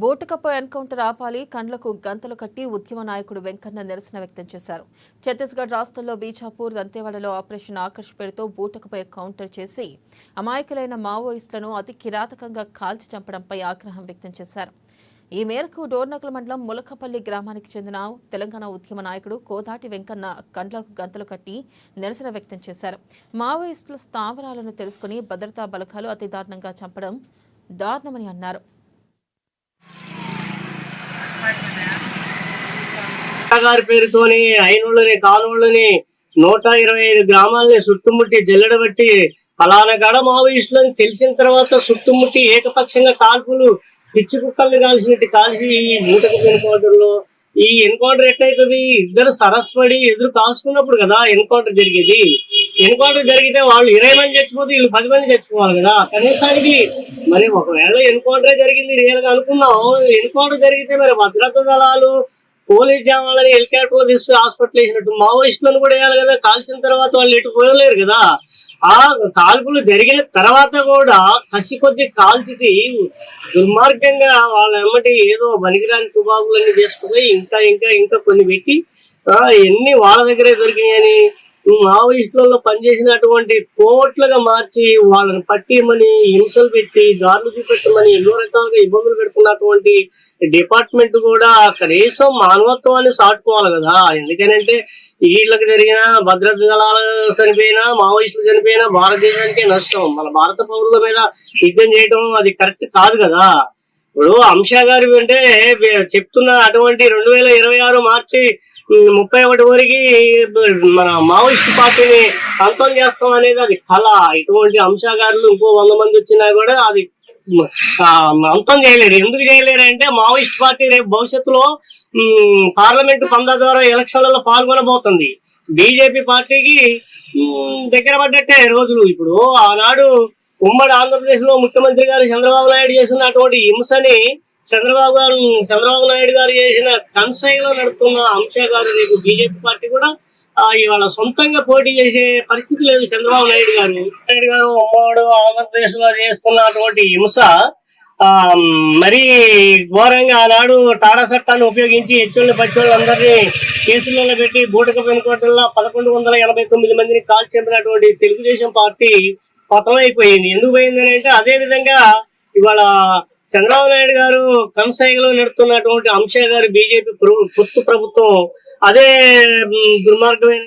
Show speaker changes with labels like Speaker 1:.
Speaker 1: బోటుకప్ప encounter ఆపాలి, కండ్లకు గంతలు కట్టి ఉద్యమ నాయకుడు వెంకన్న నిరసన వ్యక్తం చేశారు. ఛత్తీస్గఢ్ రాష్ట్రంలో బీజాపూర్, దంతేవాడలో ఆపరేషన్ ఆకర్ష్ పేరుతో బోటుకపై కౌంటర్ చేసి అమాయకులైన మావోయిస్టులను అతి కిరాతకంగా కాల్చి చంపడంపై ఆగ్రహం వ్యక్తం చేశారు. ఈ మేరకు డోర్నకల్ మండలం ములకపల్లి గ్రామానికి చెందిన తెలంగాణ ఉద్యమ నాయకుడు కోదాటి వెంకన్న కండ్లకు గంతలు కట్టి నిరసన వ్యక్తం చేశారు. మావోయిస్టుల స్థావరాలను తెలుసుకుని భద్రతా బలగాలు అతి దారుణంగా చంపడం దారుణమని అన్నారు.
Speaker 2: గారి పేరుతోని అయినోళ్ళని కానోళ్ళని 125 గ్రామాలని చుట్టుముట్టి జల్లెడబట్టి ఫలానా గడ మావోయిస్టులని తెలిసిన తర్వాత చుట్టుముట్టి ఏకపక్షంగా కాల్పులు పిచ్చి కుక్కల్ని కాల్చినట్టు కాల్చి ఈ మూటకు ఎన్కౌంటర్లో ఈ ఎన్కౌంటర్ ఎట్లయితుంది? ఇద్దరు సరస్పడి ఎదురు కాల్చుకున్నప్పుడు కదా ఎన్కౌంటర్ జరిగేది. ఎన్కౌంటర్ జరిగితే వాళ్ళు 20 మంది చచ్చిపోతే వీళ్ళు 10 మంది చచ్చిపోవాలి కదా. కనీసానికి మరి ఒకవేళ ఎన్కౌంటరే జరిగింది రియల్ గా అనుకున్నాం, ఎన్కౌంటర్ జరిగితే మరి భద్రతా దళాలు పోలీస్ జవాన్లని హెలికాప్టర్లో తీసుకుని హాస్పిటల్ వేసినట్టు మావోయిస్టులను కూడా వేయాలి కదా. కాల్చిన తర్వాత వాళ్ళు ఎటు పోయలేరు కదా. ఆ కాల్పులు జరిగిన తర్వాత కూడా కసి కొద్ది కాల్చి దుర్మార్గంగా వాళ్ళ ఎమ్మటి ఏదో బనికిరాని తుబాకులన్నీ చేసుకుపోయి ఇంకా ఇంకా ఇంకా కొన్ని పెట్టి ఎన్ని వాళ్ళ దగ్గరే దొరికినాయని మావోయిస్టులలో పనిచేసినటువంటి కోట్లుగా మార్చి వాళ్ళని పట్టిమని హింసలు పెట్టి దారులు చూపెట్టమని ఎన్నో రకాలుగా ఇబ్బందులు పెడుతున్నటువంటి డిపార్ట్మెంట్ కూడా కనీసం మానవత్వాన్ని సాటుకోవాలి కదా. ఎందుకనంటే వీళ్ళకి జరిగిన భద్రతా దళాలు చనిపోయినా మావోయిస్టులు చనిపోయినా భారతదేశానికే నష్టం. మన భారత పౌరుల మీద యుద్ధం చేయడం అది కరెక్ట్ కాదు కదా. ఇప్పుడు అంశా గారి అంటే చెప్తున్న అటువంటి 2026 మార్చి 31 వరకు మన మావోయిస్ట్ పార్టీని అంతం చేస్తాం అనేది అది కళ. ఇటువంటి అంశాగారులు ఇంకో 100 మంది వచ్చినా కూడా అది అంతం చేయలేరు. ఎందుకు చేయలేరు అంటే మావోయిస్ట్ పార్టీ రేపు భవిష్యత్తులో పార్లమెంటు పందా ద్వారా ఎలక్షన్లలో పాల్గొనబోతుంది. బీజేపీ పార్టీకి దగ్గర పడ్డట్టే రోజులు. ఇప్పుడు ఆనాడు ఉమ్మడి ఆంధ్రప్రదేశ్ లో ముఖ్యమంత్రి గారు చంద్రబాబు నాయుడు చేసినటువంటి హింసని చంద్రబాబు నాయుడు గారు చేసిన కన్సైలో నడుపుతున్న అంశా గారు రేపు బీజేపీ పార్టీ కూడా ఇవాళ సొంతంగా పోటీ చేసే పరిస్థితి లేదు. చంద్రబాబు నాయుడు గారు ఉమ్మడి ఆంధ్రప్రదేశ్ లో చేస్తున్నటువంటి హింస మరీ ఘోరంగా ఆనాడు టాడా చట్టాన్ని ఉపయోగించి హెచ్చోళ్ళు పచ్చోళ్ళు అందరినీ కేసులలో పెట్టి బూటకపు ఎన్కౌంటర్లో 1189 మందిని కాల్చి చంపినటువంటి తెలుగుదేశం పార్టీ పతమైపోయింది. ఎందుకు పోయిందని అంటే అదే విధంగా ఇవాళ చంద్రబాబు నాయుడు గారు కన్సైలో నడుపుతున్నటువంటి అంశా గారు బీజేపీ పొత్తు ప్రభుత్వం అదే దుర్మార్గమైన